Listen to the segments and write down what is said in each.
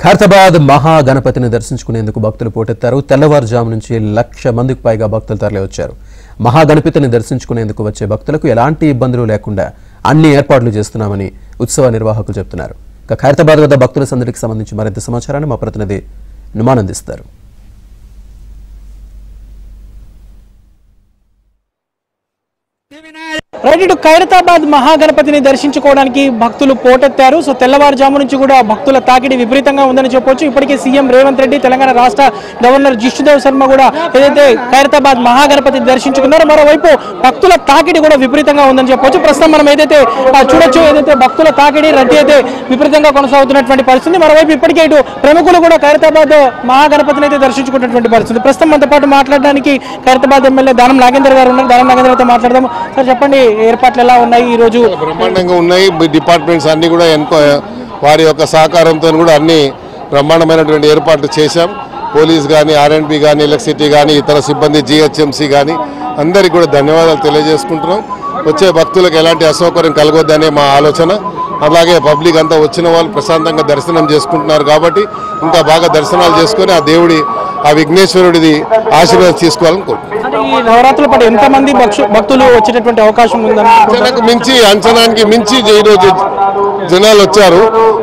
ఖైరతాబాద్ మహాగణపతిని దర్శించుకునేందుకు భక్తులు పోటెత్తారు. తెల్లవారుజాము నుంచి 1,00,000 మందికి పైగా భక్తులు తరలివచ్చారు. మహాగణపతిని దర్శించుకునేందుకు వచ్చే భక్తులకు ఎలాంటి ఇబ్బందులు లేకుండా అన్ని ఏర్పాట్లు చేస్తున్నామని ఉత్సవ నిర్వాహకులు చెబుతున్నారు. ఖైరతాబాద్ వద్ద భక్తుల సందడికి సంబంధించి మరింత సమాచారాన్ని మా ప్రతినిధి నుమాన్ అందిస్తారు. రైట్, ఖైరతాబాద్ మహాగణపతిని దర్శించుకోవడానికి భక్తులు పోటెత్తారు. సో తెల్లవారుజాము నుంచి కూడా భక్తుల తాకిడి విపరీతంగా ఉందని చెప్పొచ్చు. ఇప్పటికే సీఎం రేవంత్ రెడ్డి, తెలంగాణ రాష్ట్ర గవర్నర్ జిష్ణుదేవ్ శర్మ కూడా ఏదైతే ఖైరతాబాద్ మహాగణపతిని దర్శించుకున్నారో, మరోవైపు భక్తుల తాకిడి కూడా విపరీతంగా ఉందని చెప్పొచ్చు. ప్రస్తుతం మనం ఏదైతే చూడొచ్చు, ఏదైతే భక్తుల తాకిడి రద్దీ అయితే విపరీతంగా కొనసాగుతున్నటువంటి పరిస్థితి. మరోవైపు ఇప్పటికే ఇటు ప్రముఖులు కూడా ఖైరతాబాద్ మహాగణపతిని అయితే దర్శించుకున్నటువంటి పరిస్థితి. ప్రస్తుతం మనతో పాటు మాట్లాడడానికి ఖైరతాబాద్ ఎమ్మెల్యే దానం నాగేందర్ గారు ఉన్నారు. దానం నాగేందర్ అయితే మాట్లాడదాం. సార్ చెప్పండి, ఏర్పాట్లు ఎలా ఉన్నాయి? ఈ రోజు బ్రహ్మాండంగా ఉన్నాయి. డిపార్ట్మెంట్స్ అన్ని కూడా వారి యొక్క సహకారంతో కూడా అన్ని బ్రహ్మాండమైనటువంటి ఏర్పాట్లు చేశాం. పోలీస్ కానీ, ఆర్ఎండ్బి కానీ, ఎలక్ట్రిసిటీ కానీ, ఇతర సిబ్బంది, జిహెచ్ఎంసీ కానీ అందరికీ కూడా ధన్యవాదాలు తెలియజేసుకుంటున్నాం. వచ్చే భక్తులకు ఎలాంటి అసౌకర్యం కలగొద్దనే మా ఆలోచన. అలాగే పబ్లిక్ అంతా వచ్చిన వాళ్ళు ప్రశాంతంగా దర్శనం చేసుకుంటున్నారు కాబట్టి ఇంకా బాగా దర్శనాలు చేసుకొని ఆ విఘ్నేశ్వరుడిది ఆశీర్వాదం తీసుకోవాలని కోరుకుంటున్నాం. ఈ నవరాత్రుల పాటు ఎంతమంది భక్తులు వచ్చేటటువంటి అవకాశం ఉందని? అంచనానికి మించి ఈరోజు జనాలు వచ్చారు.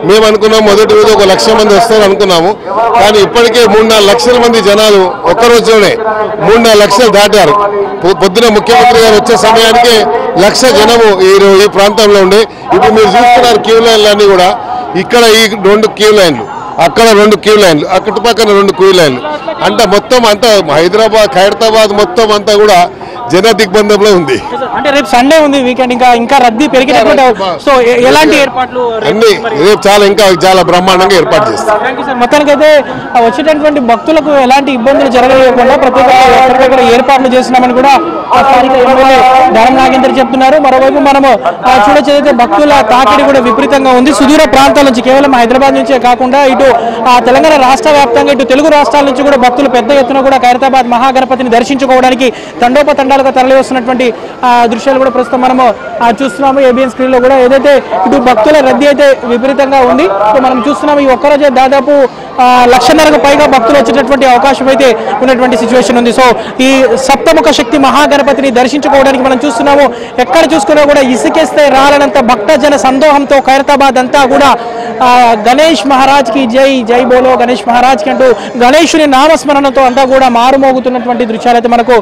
మేము అనుకున్నాం మొదటి రోజు 1,00,000 మంది వస్తారు అనుకున్నాము. కానీ ఇప్పటికే 3-4 లక్షల మంది జనాలు ఒక్కరోజులోనే 3-4 లక్షలు దాటారు. పొద్దున ముఖ్యమంత్రి గారు వచ్చే సమయానికే 1,00,000 జనము ఈ ప్రాంతంలో ఉండే. ఇప్పుడు మీరు చూస్తున్నారు క్యూ లైన్లన్నీ కూడా. ఇక్కడ ఈ 2 క్యూ లైన్లు, అక్కడ 2 క్యూ లైన్లు, అక్కడ పక్కన 2 క్యూ లైన్లు. అంటే మొత్తం అంతా ఖైరతాబాద్ మొత్తం అంతా కూడా జన దిగ్బంధంలో ఉంది. అంటే రేపు సండే ఉంది, వీకెండ్, ఇంకా రద్దీ పెరిగినటువంటి. సో ఎలాంటి ఏర్పాట్లు అన్ని రేపు చాలా బ్రహ్మాండంగా ఏర్పాటు చేస్తాం. మొత్తానికైతే వచ్చేటటువంటి భక్తులకు ఎలాంటి ఇబ్బందులు జరగలేకుండా ప్రత్యేకంగా ఏర్పాట్లు చేస్తున్నామని కూడా స్థానిక ఎమ్మెల్యే దానం నాగేందర్ చెప్తున్నారు. మరోవైపు మనము చూడొచ్చు, ఏదైతే భక్తుల తాకిడి కూడా విపరీతంగా ఉంది. సుదూర ప్రాంతాల నుంచి, కేవలం హైదరాబాద్ నుంచే కాకుండా ఇటు తెలంగాణ రాష్ట్ర వ్యాప్తంగా ఇటు తెలుగు రాష్ట్రాల నుంచి కూడా భక్తులు పెద్ద ఎత్తున కూడా ఖైరతాబాద్ మహాగణపతిని దర్శించుకోవడానికి తండోపతండాలుగా తరలి వస్తున్నటువంటి దృశ్యాలు కూడా ప్రస్తుతం మనము చూస్తున్నాము. ఏబిఎన్ స్క్రీన్ లో కూడా ఏదైతే ఇటు భక్తుల రద్దీ అయితే విపరీతంగా ఉంది. సో మనం చూస్తున్నాము, ఈ ఒక్కరోజే దాదాపు 1,50,000కు పైగా భక్తులు వచ్చేటటువంటి అవకాశం అయితే ఉన్నటువంటి సిచ్యువేషన్ ఉంది. సో ఈ సప్తముఖ శక్తి మహాగణపతిని దర్శించుకోవడానికి మనం చూస్తున్నాము. ఎక్కడ చూసుకున్నా కూడా ఇసుకేస్తే రాలనంత భక్తజన సందోహంతో ఖైరతాబాద్ అంతా కూడా గణేష్ మహారాజ్ కి జై, జై బోలో గణేష్ మహారాజ్ కి అంటూ గణేశుని నామస్మరణతో అంతా కూడా మారుమోగుతున్నటువంటి దృశ్యాలు అయితే మనకు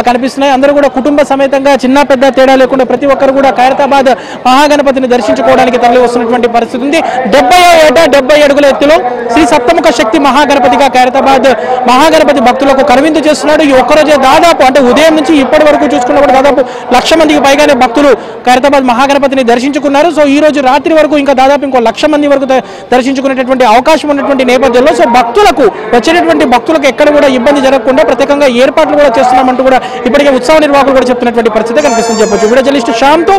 కనిపిస్తున్నాయి. అందరూ కూడా కుటుంబ సమేతంగా, చిన్న పెద్ద తేడా లేకుండా ప్రతి ఒక్కరు కూడా ఖైరతాబాద్ మహాగణపతిని దర్శించుకోవడానికి తరలి వస్తున్నటువంటి పరిస్థితి ఉంది. 70 అడుగుల ఎత్తులో శ్రీ సప్తముఖ శక్తి మహాగణపతిగా ఖైరతాబాద్ మహాగణపతి భక్తులకు కనువిందు చేస్తున్నాడు. ఈ ఒక్కరోజే దాదాపు, అంటే ఉదయం నుంచి ఇప్పటి వరకు చూసుకున్నప్పుడు దాదాపు 1,00,000 మందికి పైగానే భక్తులు ఖైరతాబాద్ మహాగణపతిని దర్శించుకున్నారు. సో ఈ రోజు రాత్రి వరకు ఇంకా దాదాపు 1,00,000 మంది వరకు దర్శించుకునేటటువంటి అవకాశం ఉన్నటువంటి నేపథ్యంలో సో వచ్చేటటువంటి భక్తులకు ఎక్కడ కూడా ఇబ్బంది జరగకుండా ప్రత్యేకంగా ఏర్పాట్లు కూడా చేస్తున్నామంటూ కూడా ఇప్పటికే ఉత్సవ నిర్వాహకులు కూడా చెప్తున్నటువంటి పరిస్థితి కనిపిస్తుంది చెప్పొచ్చు. Video journalist శ్యామ్తో